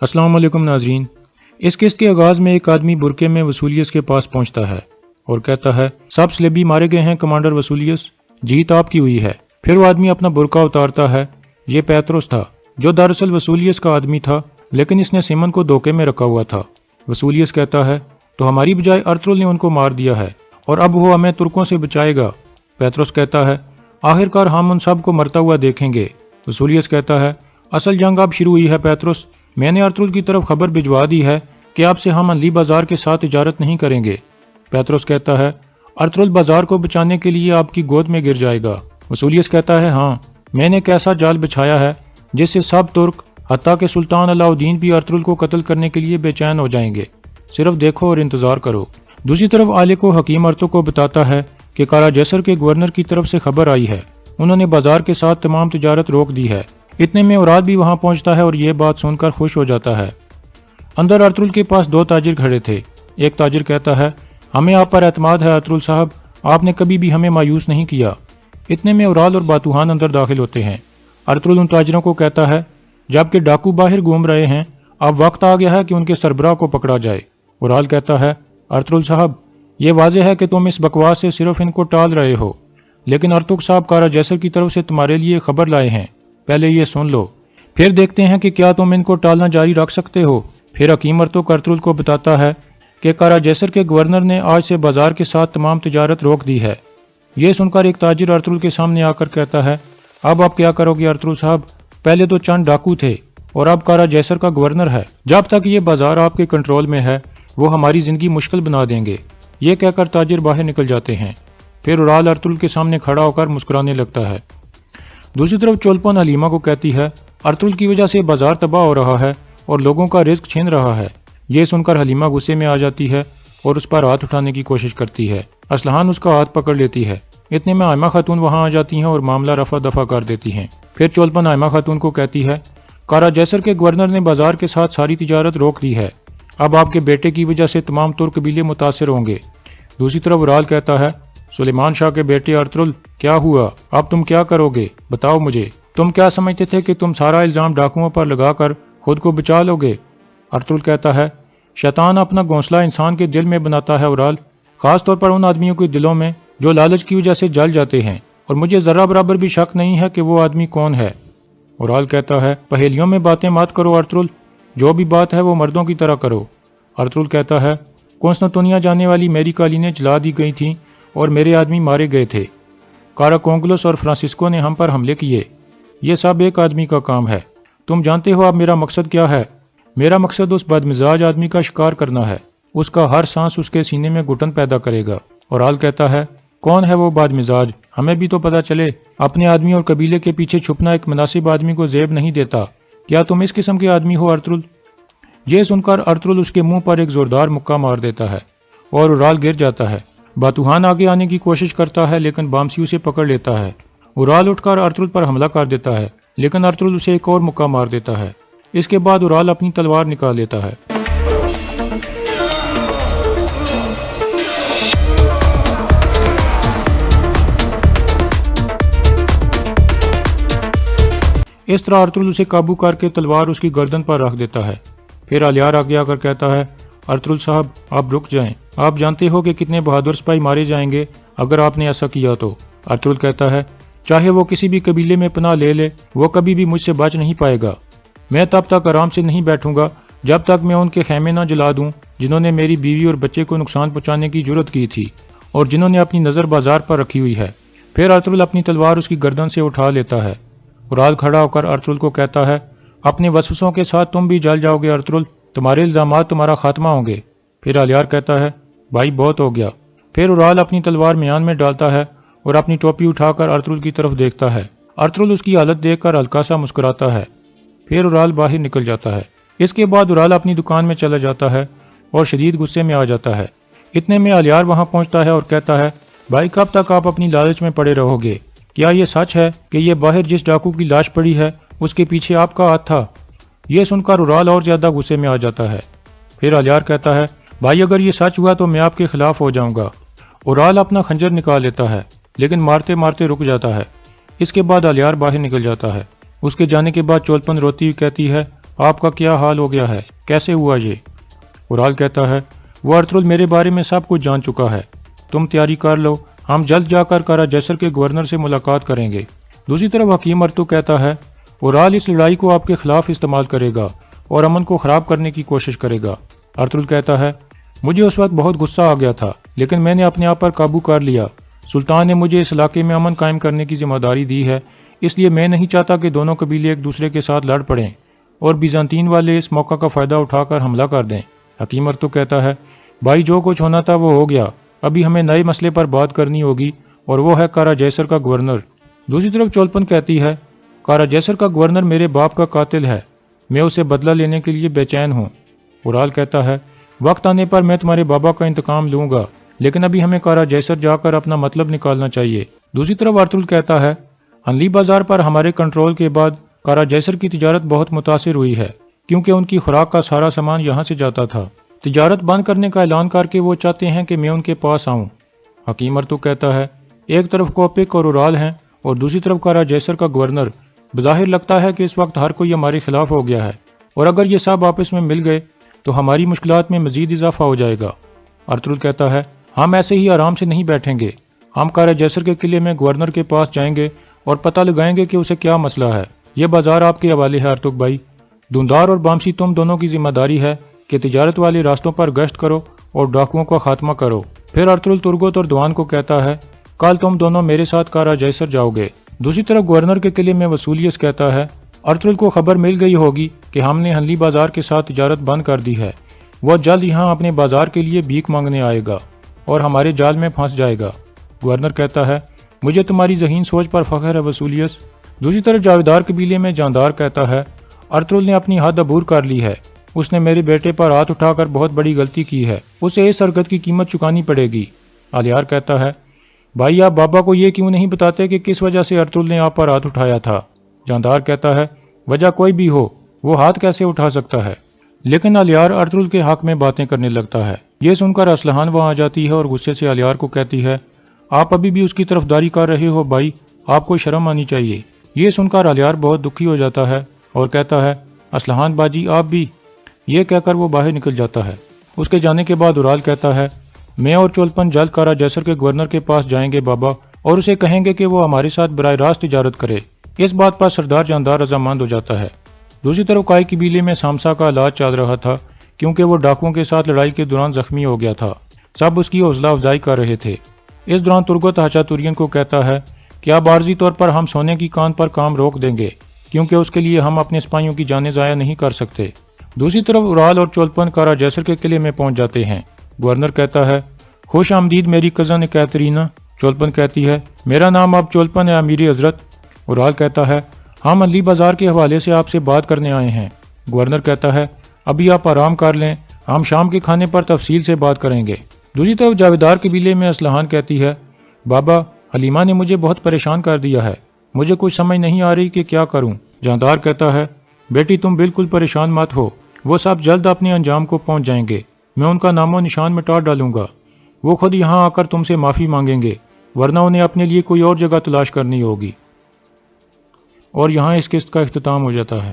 السلام علیکم ناظرین۔ اس قسط کے آغاز میں ایک آدمی برقعے میں وسولیس کے پاس پہنچتا ہے اور کہتا ہے سب سلیبی مارے گئے ہیں کمانڈر وسولیس، جیت آپ کی ہوئی ہے۔ پھر وہ آدمی اپنا برقع اتارتا ہے۔ یہ پیتروس تھا جو دراصل وسولیس کا آدمی تھا، لیکن اس نے سیمن کو دھوکے میں رکھا ہوا تھا۔ وسولیس کہتا ہے تو ہماری بجائے ارطغرل نے ان کو مار دیا ہے اور اب وہ ہمیں ترکوں سے بچائے گا۔ پیتروس کہتا ہے آخر کار ہم ان سب کو مرتا ہوا دیکھیں گے۔ وسولیس کہتا ہے اصل جنگ اب شروع ہوئی ہے پیتروس، میں نے ارطغرل کی طرف خبر بھجوا دی ہے کہ اب سے ہم انلی بازار کے ساتھ تجارت نہیں کریں گے۔ پیتروس کہتا ہے ارطغرل بازار کو بچانے کے لیے آپ کی گود میں گر جائے گا۔ وسولیس کہتا ہے ہاں، میں نے ایک ایسا جال بچھایا ہے جس سے سب ترک حتیٰ کہ سلطان علاء الدین بھی ارطغرل کو قتل کرنے کے لیے بے چین ہو جائیں گے، صرف دیکھو اور انتظار کرو۔ دوسری طرف آلے کو حکیم ارطغرل کو بتاتا ہے کہ قارا جیسر کے گورنر کی طرف سے خبر آئی ہے، انہوں نے بازار کے ساتھ تمام تجارت روک دی ہے۔ اتنے میں اوراد بھی وہاں پہنچتا ہے اور یہ بات سن کر خوش ہو جاتا ہے۔ اندر ارطغرل کے پاس دو تاجر کھڑے تھے۔ ایک تاجر کہتا ہے ہمیں آپ پر اعتماد ہے ارطغرل صاحب، آپ نے کبھی بھی ہمیں مایوس نہیں کیا۔ اتنے میں اورال اور باتوہان اندر داخل ہوتے ہیں۔ ارطغرل ان تاجروں کو کہتا ہے جبکہ ڈاکو باہر گھوم رہے ہیں، اب وقت آ گیا ہے کہ ان کے سربراہ کو پکڑا جائے۔ اورال کہتا ہے ارطغرل صاحب یہ واضح ہے کہ تم اس بکواس سے صرف ان کو ٹال رہے ہو، لیکن ارطغرل صاحب قارا جیسر کی طرف سے تمہارے لیے خبر لائے ہیں، پہلے یہ سن لو، پھر دیکھتے ہیں کہ کیا تم ان کو ٹالنا جاری رکھ سکتے ہو۔ پھر حکیم ارطغرل کو بتاتا ہے کہ قارا جیسر کے گورنر نے آج سے بازار کے ساتھ تمام تجارت روک دی ہے۔ یہ سن کر ایک تاجر ارطغرل کے سامنے آ کر کہتا ہے اب آپ کیا کرو گے ارطغرل صاحب، پہلے تو چند ڈاکو تھے اور اب قارا جیسر کا گورنر ہے، جب تک یہ بازار آپ کے کنٹرول میں ہے وہ ہماری زندگی مشکل بنا دیں گے۔ یہ کہہ کر تاجر باہر نکل جاتے ہیں۔ پھر اورال ارطغرل کے سامنے کھڑا ہو کر مسکرانے لگتا ہے۔ دوسری طرف چولپن حلیمہ کو کہتی ہے ارطغرل کی وجہ سے بازار تباہ ہو رہا ہے اور لوگوں کا رزق چھین رہا ہے۔ یہ سن کر حلیمہ غصے میں آ جاتی ہے اور اس پر ہاتھ اٹھانے کی کوشش کرتی ہے۔ اسلحان اس کا ہاتھ پکڑ لیتی ہے۔ اتنے میں آئمہ خاتون وہاں آ جاتی ہیں اور معاملہ رفع دفع کر دیتی ہیں۔ پھر چولپن آئمہ خاتون کو کہتی ہے قارا جیسر کے گورنر نے بازار کے ساتھ ساری تجارت روک دی ہے، اب آپ کے بیٹے کی وجہ سے تمام ترک قبیلے متاثر ہوں گے۔ دوسری طرف اورال کہتا ہے سلیمان شاہ کے بیٹے ارطغرل کیا ہوا، اب تم کیا کرو گے بتاؤ مجھے، تم کیا سمجھتے تھے کہ تم سارا الزام ڈاکوؤں پر لگا کر خود کو بچا لو گے؟ ارطغرل کہتا ہے شیطان اپنا گھونسلہ انسان کے دل میں بناتا ہے اورال، خاص طور پر ان آدمیوں کے دلوں میں جو لالچ کی وجہ سے جل جاتے ہیں، اور مجھے ذرہ برابر بھی شک نہیں ہے کہ وہ آدمی کون ہے۔ اورال کہتا ہے پہیلیوں میں باتیں مت کرو ارطغرل، جو بھی بات ہے وہ مردوں کی طرح کرو۔ ارطغرل کہتا ہے قسطنطنیہ جانے والی میری قالینیں جلا دی گئی تھیں اور میرے آدمی مارے گئے تھے، قارا کونگلس اور فرانسسکو نے ہم پر حملے کیے، یہ سب ایک آدمی کا کام ہے۔ تم جانتے ہو اب میرا مقصد کیا ہے؟ میرا مقصد اس بدمزاج آدمی کا شکار کرنا ہے، اس کا ہر سانس اس کے سینے میں گھٹن پیدا کرے گا۔ اورال کہتا ہے کون ہے وہ بدمزاج، ہمیں بھی تو پتہ چلے، اپنے آدمی اور قبیلے کے پیچھے چھپنا ایک مناسب آدمی کو زیب نہیں دیتا، کیا تم اس قسم کے آدمی ہو ارطغرل؟ یہ سن کر ارطغرل اس کے منہ پر ایک زوردار مکہ مار دیتا ہے اور اورال گر جاتا ہے۔ باتوہان آگے آنے کی کوشش کرتا ہے لیکن بامسی اسے پکڑ لیتا ہے۔ اورال اٹھ کر ارطغرل پر حملہ کر دیتا ہے لیکن ارطغرل اسے ایک اور مکہ مار دیتا ہے۔ اس کے بعد اورال اپنی تلوار نکال لیتا ہے۔ اس طرح ارطغرل اسے قابو کر کے تلوار اس کی گردن پر رکھ دیتا ہے۔ پھر الیار آگے آ کر کہتا ہے ارطغرل صاحب آپ رک جائیں، آپ جانتے ہو کہ کتنے بہادر سپاہی مارے جائیں گے اگر آپ نے ایسا کیا تو۔ ارطغرل کہتا ہے چاہے وہ کسی بھی قبیلے میں پناہ لے لے وہ کبھی بھی مجھ سے بچ نہیں پائے گا، میں تب تک آرام سے نہیں بیٹھوں گا جب تک میں ان کے خیمے نہ جلا دوں جنہوں نے میری بیوی اور بچے کو نقصان پہنچانے کی جرت کی تھی اور جنہوں نے اپنی نظر بازار پر رکھی ہوئی ہے۔ پھر ارطغرل اپنی تلوار اس کی گردن سے اٹھا لیتا ہے۔ اورال کھڑا ہو کر ارطغرل کو کہتا ہے اپنے وسوسوں کے ساتھ تم بھی جل جاؤ گے ارطغرل، تمہارے الزامات تمہارا خاتمہ ہوں گے۔ پھر الیار کہتا ہے بھائی بہت ہو گیا۔ پھر اورال اپنی تلوار میان میں ڈالتا ہے اور اپنی ٹوپی اٹھا کر ارطغرل کی طرف دیکھتا ہے۔ ارطغرل اس کی حالت دیکھ کر ہلکا سا مسکراتا ہے۔ پھر اورال باہر نکل جاتا ہے۔ اس کے بعد اورال اپنی دکان میں چلا جاتا ہے اور شدید غصے میں آ جاتا ہے۔ اتنے میں الیار وہاں پہنچتا ہے اور کہتا ہے بھائی کب تک آپ اپنی لالچ میں پڑے رہو گے؟ کیا یہ سچ ہے کہ یہ باہر جس ڈاکو کی لاش پڑی ہے اس کے پیچھے آپ کا ہاتھ تھا؟ یہ سن کر اورال اور زیادہ غصے میں آ جاتا ہے۔ پھر الیار کہتا ہے بھائی اگر یہ سچ ہوا تو میں آپ کے خلاف ہو جاؤں گا۔ اورال اپنا خنجر نکال لیتا ہے لیکن مارتے مارتے رک جاتا ہے۔ اس کے بعد الیار باہر نکل جاتا ہے۔ اس کے جانے کے بعد چولپن روتی ہوئی کہتی ہے آپ کا کیا حال ہو گیا ہے؟ کیسے ہوا یہ؟ اورال کہتا ہے وہ ارطغرل میرے بارے میں سب کچھ جان چکا ہے، تم تیاری کر لو، ہم جلد جا کر کارا جیسر کے گورنر سے ملاقات کریں گے۔ دوسری طرف حکیم ارطغرل کہتا ہے اورال اس لڑائی کو آپ کے خلاف استعمال کرے گا اور امن کو خراب کرنے کی کوشش کرے گا۔ ارطغرل کہتا ہے مجھے اس وقت بہت غصہ آ گیا تھا، لیکن میں نے اپنے آپ پر قابو کر لیا۔ سلطان نے مجھے اس علاقے میں امن قائم کرنے کی ذمہ داری دی ہے، اس لیے میں نہیں چاہتا کہ دونوں قبیلے ایک دوسرے کے ساتھ لڑ پڑیں اور بیزنطین والے اس موقع کا فائدہ اٹھا کر حملہ کر دیں۔ حکیم ارطغرل کہتا ہے بھائی جو کچھ ہونا تھا وہ ہو گیا، ابھی ہمیں نئے مسئلے پر بات کرنی ہوگی اور وہ ہے کارا جیسر کا گورنر۔ دوسری طرف چولپن کہتی ہے کارا جیسر کا گورنر میرے باپ کا قاتل ہے، میں اسے بدلہ لینے کے لیے بے چین ہوں۔ اورال کہتا ہے وقت آنے پر میں تمہارے بابا کا انتقام لوں گا، لیکن ابھی ہمیں کارا جیسر جا کر اپنا مطلب نکالنا چاہیے۔ دوسری طرف ارطغرل کہتا ہے انلی بازار پر ہمارے کنٹرول کے بعد کارا جیسر کی تجارت بہت متاثر ہوئی ہے، کیونکہ ان کی خوراک کا سارا سامان یہاں سے جاتا تھا۔ تجارت بند کرنے کا اعلان کر کے وہ چاہتے ہیں کہ میں ان کے پاس آؤں۔ حکیم ارطغرل کہتا ہے ایک طرف کوپک اور اورال ہیں اور دوسری طرف کارا جیسر کا گورنر، بظاہر لگتا ہے کہ اس وقت ہر کوئی ہمارے خلاف ہو گیا ہے، اور اگر یہ سب آپس میں مل گئے تو ہماری مشکلات میں مزید اضافہ ہو جائے گا۔ ارطغرل کہتا ہے ہم ایسے ہی آرام سے نہیں بیٹھیں گے، ہم کارا جیسر کے قلعے میں گورنر کے پاس جائیں گے اور پتہ لگائیں گے کہ اسے کیا مسئلہ ہے۔ یہ بازار آپ کے حوالے ہے ارطغرل بھائی، دھندار اور بامسی تم دونوں کی ذمہ داری ہے کہ تجارت والے راستوں پر گشت کرو اور ڈاکوؤں کا خاتمہ کرو۔ پھر ارطغرل ترگت اور دوان کو کہتا ہے کل تم دونوں میرے ساتھ کارا جیسر جاؤ گے۔ دوسری طرف گورنر کے قلعے میں وسولیس کہتا ہے ارطغرل کو خبر مل گئی ہوگی کہ ہم نے ہنلی بازار کے ساتھ تجارت بند کر دی ہے، وہ جلد یہاں اپنے بازار کے لیے بھیک مانگنے آئے گا اور ہمارے جال میں پھنس جائے گا۔ گورنر کہتا ہے مجھے تمہاری ذہین سوچ پر فخر ہے وسولیس۔ دوسری طرف جاویدار قبیلے میں جاندار کہتا ہے ارطغرل نے اپنی حد عبور کر لی ہے، اس نے میرے بیٹے پر ہاتھ اٹھا کر بہت بڑی غلطی کی ہے، اسے اس حرکت کی قیمت چکانی پڑے گی۔ الیار کہتا ہے بھائی آپ بابا کو یہ کیوں نہیں بتاتے کہ کس وجہ سے ارطغرل نے آپ پر ہاتھ اٹھایا تھا؟ جاندار کہتا ہے وجہ کوئی بھی ہو، وہ ہاتھ کیسے اٹھا سکتا ہے؟ لیکن الیار ارطغرل کے حق میں باتیں کرنے لگتا ہے۔ یہ سن کر اسلحان وہاں آ جاتی ہے اور غصے سے الیار کو کہتی ہے آپ ابھی بھی اس کی طرفداری کر رہے ہو بھائی، آپ کو شرم آنی چاہیے۔ یہ سن کر الیار بہت دکھی ہو جاتا ہے اور کہتا ہے اسلحان باجی آپ بھی۔ یہ کہہ کر وہ باہر نکل جاتا ہے۔ اس کے جانے کے بعد اورال کہتا ہے میں اور چولپن جلد کارا جیسر کے گورنر کے پاس جائیں گے بابا، اور اسے کہیں گے کہ وہ ہمارے ساتھ براہ راست تجارت کرے۔ اس بات پر سردار جاندار رضامند ہو جاتا ہے۔ دوسری طرف کائی قبیلے میں سامسا کا علاج چل رہا تھا، کیونکہ وہ ڈاکوؤں کے ساتھ لڑائی کے دوران زخمی ہو گیا تھا۔ سب اس کی حوصلہ افزائی کر رہے تھے۔ اس دوران ترگت ہچاتورین کو کہتا ہے کہ اب عارضی طور پر ہم سونے کی کان پر کام روک دیں گے، کیونکہ اس کے لیے ہم اپنے سپاہیوں کی جانیں ضائع نہیں کر سکتے۔ دوسری طرف اورال اور چولپن کارا جیسر کے قلعے میں پہنچ جاتے ہیں۔ گورنر کہتا ہے خوش آمدید میری کزن کیترینا۔ چولپن کہتی ہے میرا نام اب چولپن ہے امیر حضرت۔ اورال کہتا ہے ہم علی بازار کے حوالے سے آپ سے بات کرنے آئے ہیں۔ گورنر کہتا ہے ابھی آپ آرام کر لیں، ہم شام کے کھانے پر تفصیل سے بات کریں گے۔ دوسری طرف جاویدار قبیلے میں اسلحان کہتی ہے بابا حلیمہ نے مجھے بہت پریشان کر دیا ہے، مجھے کچھ سمجھ نہیں آ رہی کہ کیا کروں۔ جاندار کہتا ہے بیٹی تم بالکل پریشان مت ہو، وہ سب جلد اپنے انجام کو پہنچ جائیں گے، میں ان کا نام و نشان مٹا ڈالوں گا، وہ خود یہاں آ کر تم سے معافی مانگیں گے، ورنہ انہیں اپنے لیے کوئی اور جگہ تلاش کرنی ہوگی۔ اور یہاں اس قسط کا اختتام ہو جاتا ہے۔